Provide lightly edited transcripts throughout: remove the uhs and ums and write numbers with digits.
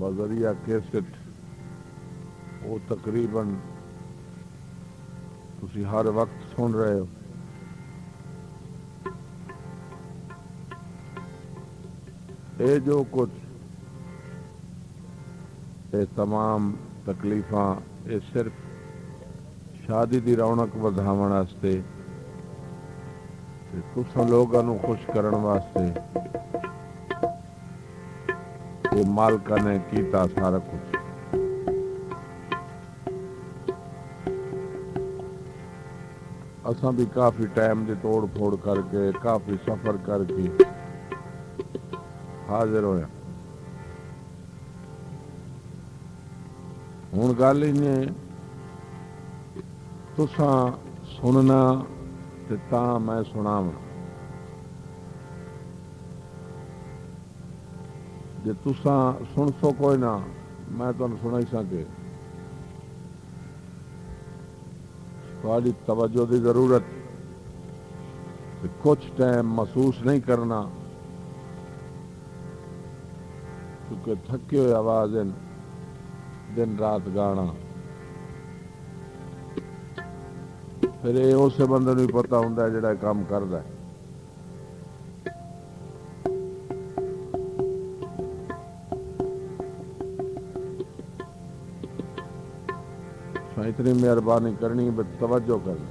बजरिया cassette वो तकरीबन तुसी हर वक्त सुन रहे हो। ये जो कुछ ये तमाम तकलीफा ये सिर्फ शादी की रौनक वधावन वास्ते तुसां लोगां नूं खुश करन वास्ते ये मालका ने कीता सारा कुछ। असां भी काफ़ी टाइम की तोड़ फोड़ करके काफ़ी सफ़र करके हाजिर होया। हुण गल इन्हें तुसां सुनना ते तां मैं सुनावां। जे तुसां सुन सो कोई ना मैं तुहानूं सुनाई सके। थोड़ी तवज्जो की जरूरत। कुछ टाइम महसूस नहीं करना क्योंकि थके हुए आवाज दिन रात गाना फिर ये उस बंदे नूं पता हुंदा है जिहड़ा काम करदा है। इतनी मेहरबानी करनी बस तवज्जो करनी।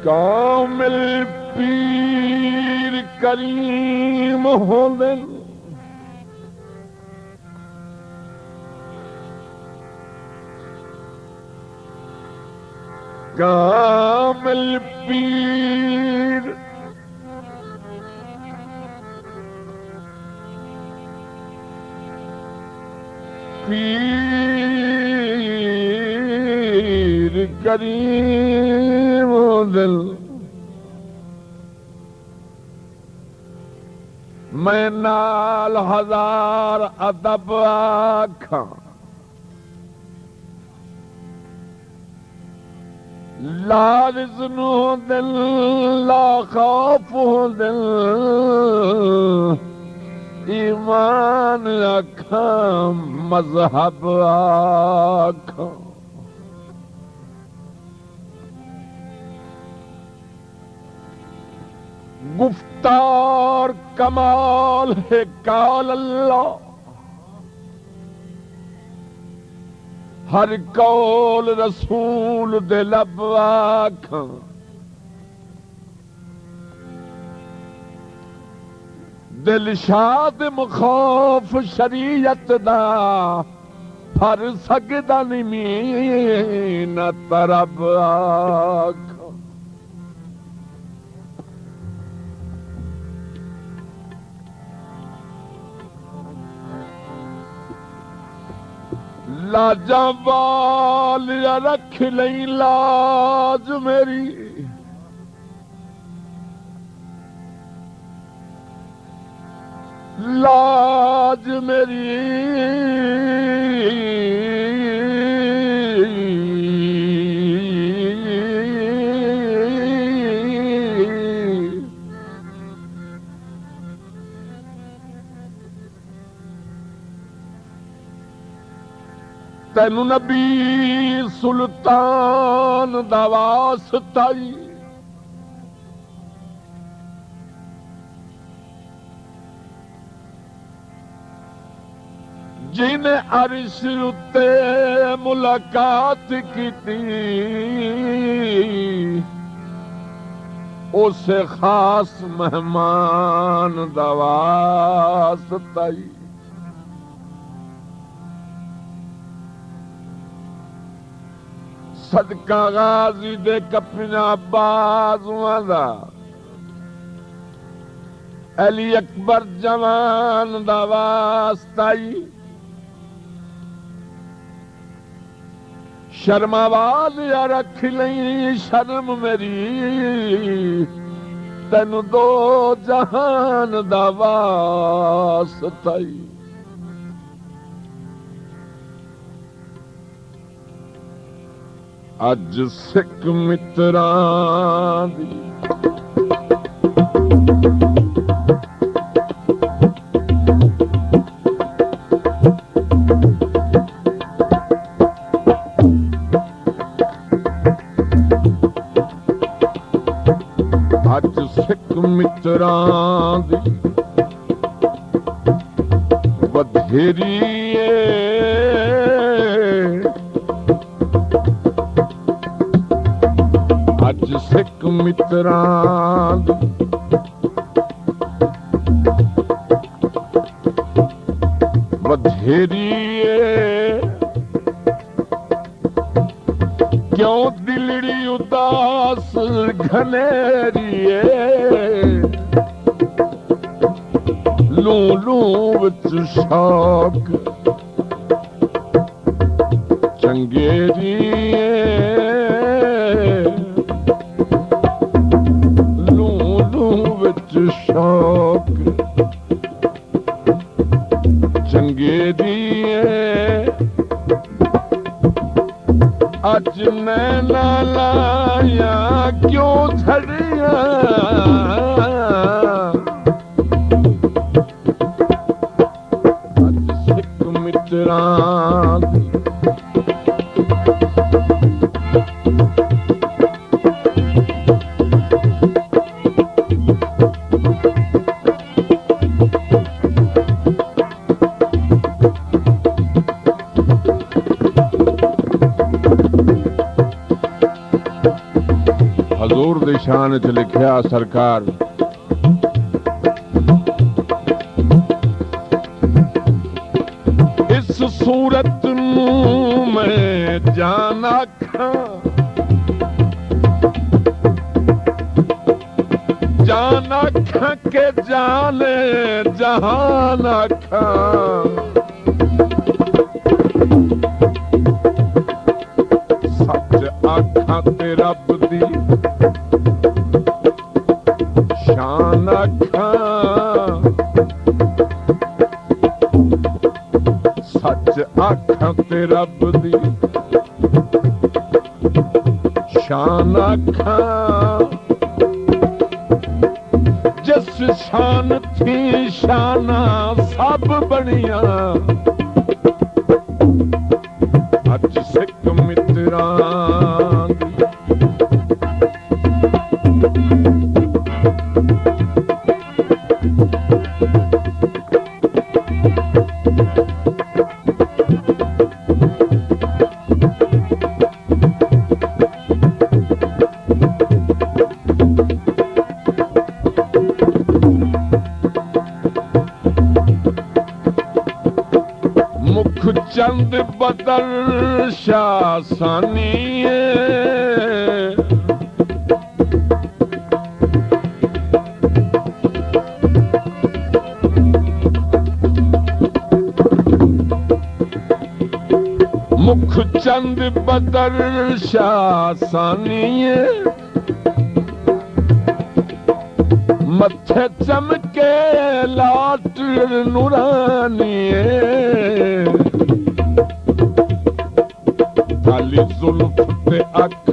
कामिल पीर करीम होंदन कामिल पीर पीर करीम दिल मैं नाल हजार अदब आखा लारिज़ नो दिल ला खौफ दिल ईमान आखा मजहब आखा गुफ्तार कमाल है काल अल्लाह हर कौल रसूल दे लब आखा दिल शाद मुखौफ शरीयत दा फर सकदा नहीं मीन तरब आख लाजा वाल रख लई लाज मेरी लाज मेरी तैनू नबी सुल्तान दा वास्ताई जिन्हें अरिश उत्ते मुलाकात की उस खास मेहमान दा वास्ताई सदका गाजी दे कपना बाजुआं दा अली अकबर जवान दा वास्ताई शर्मा वालिया रख लई शर्म मेरी तेनू दो जहान दा वास्ताई अज सिख मित्रां दी अज सिख मित्रां दी वधेरी अज सिख मित्रां दी वधेरी क्यों दिलड़ी उदास घनेरी लू लू विच शौक चंगेरी शौक चंगेरी अज नैना लाया क्यों झड़िया अज सिख मित्रां दी हजूर दी शान च लिखिया सरकार इस सूरत नू मैं जान आखां जान आखां के जाने जहान आखां सच आखां ते रब दी शान आखां सच आखां ते रब दी शान आखां जिस शान थी शाना सब बनिया अज सिख मित्रां दी चंद बदर शासानी मुख चंद बदर शासानी मथे चमके लाट नूरानी काली जुल्फ ते अख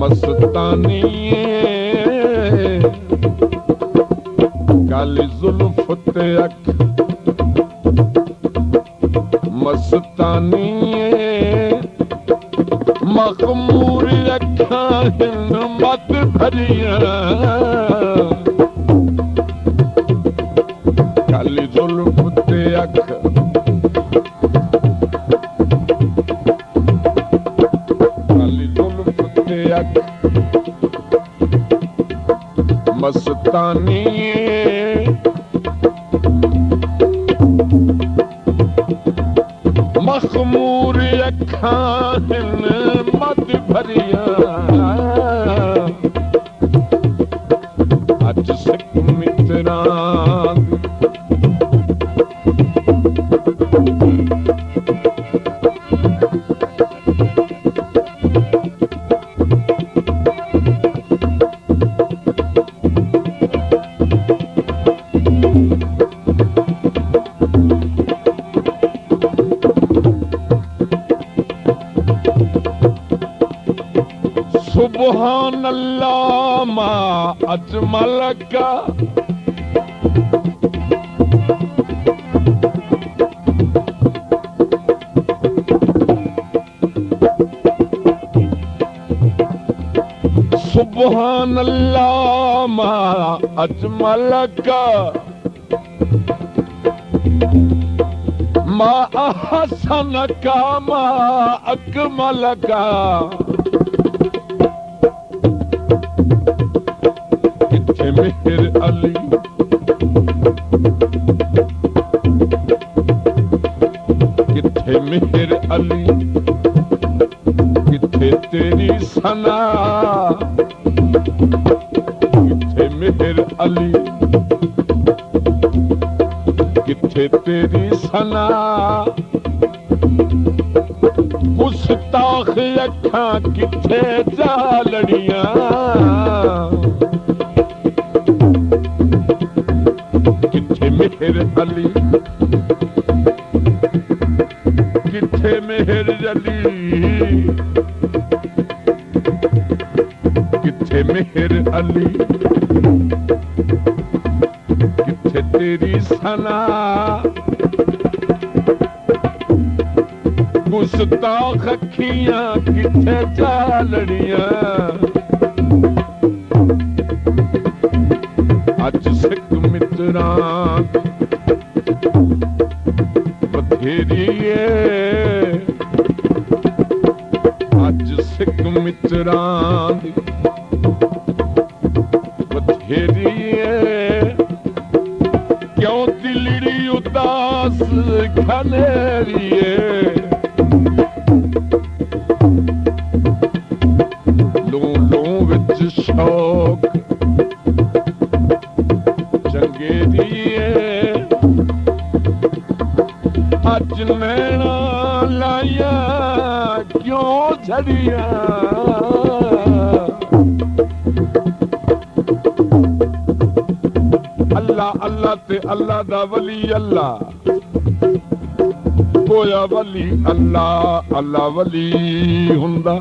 मस्तानी काली जुल्फ ते अख मस्तानी मखमूर अखां मत भरिया काली जुल्फ ते अख काली जुल्फ ते अख मस्तानी मखमूर अखां मत भरिया अज सिख मित्रां सुबहान अल्लाह मा अजमल का सुबहान अल्लाह मा अजमल का मा अहसन का मा अकमल का मेहर अली किथे मेहर अली किथे तेरी सना किथे मेहर अली किथे तेरी सना गुस्ताख अखां किथे जा लड़ियां मेहर अली किथे मेहर अली किथे मेहर अली किथे तेरी सना गुस्ताख अखियां किथे जा लड़ियां अज सिख मित्रां बथेरी अज सिख मित्रां बथेरी क्यों दिलड़ी उदास खनेरी लू लू विच शौक अज नैना लाया क्यों झड़िया अल्लाह अल्लाह ते अल्लाह दा वली अल्लाह कोया वली अल्लाह अल्लाह वली हुंदा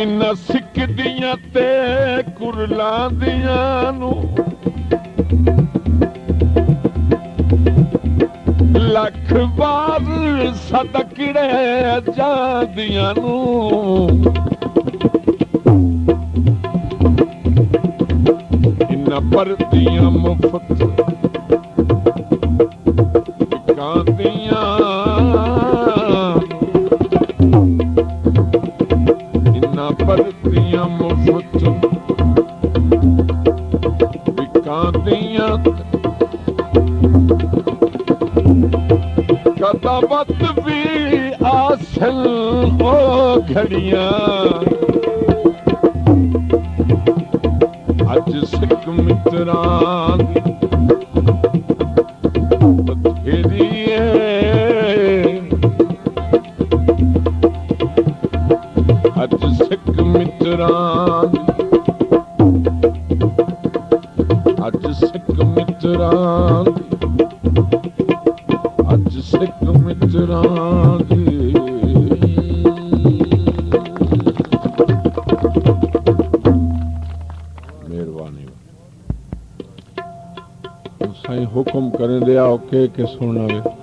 इन्ना सिख दियां ते कुरलां दियां नू लख बार सदकड़े जांदियां नू इन्ना परदियां मुफ्त कांदियां तबत भी आसल ओ घड़ियां अज सिख मित्रां बथेरी अज सिख मित्रां अज सिख मित्रां अज सिख मित्रां मेहरबानी साईं हुक्म करें दिया ओके के सुनना वे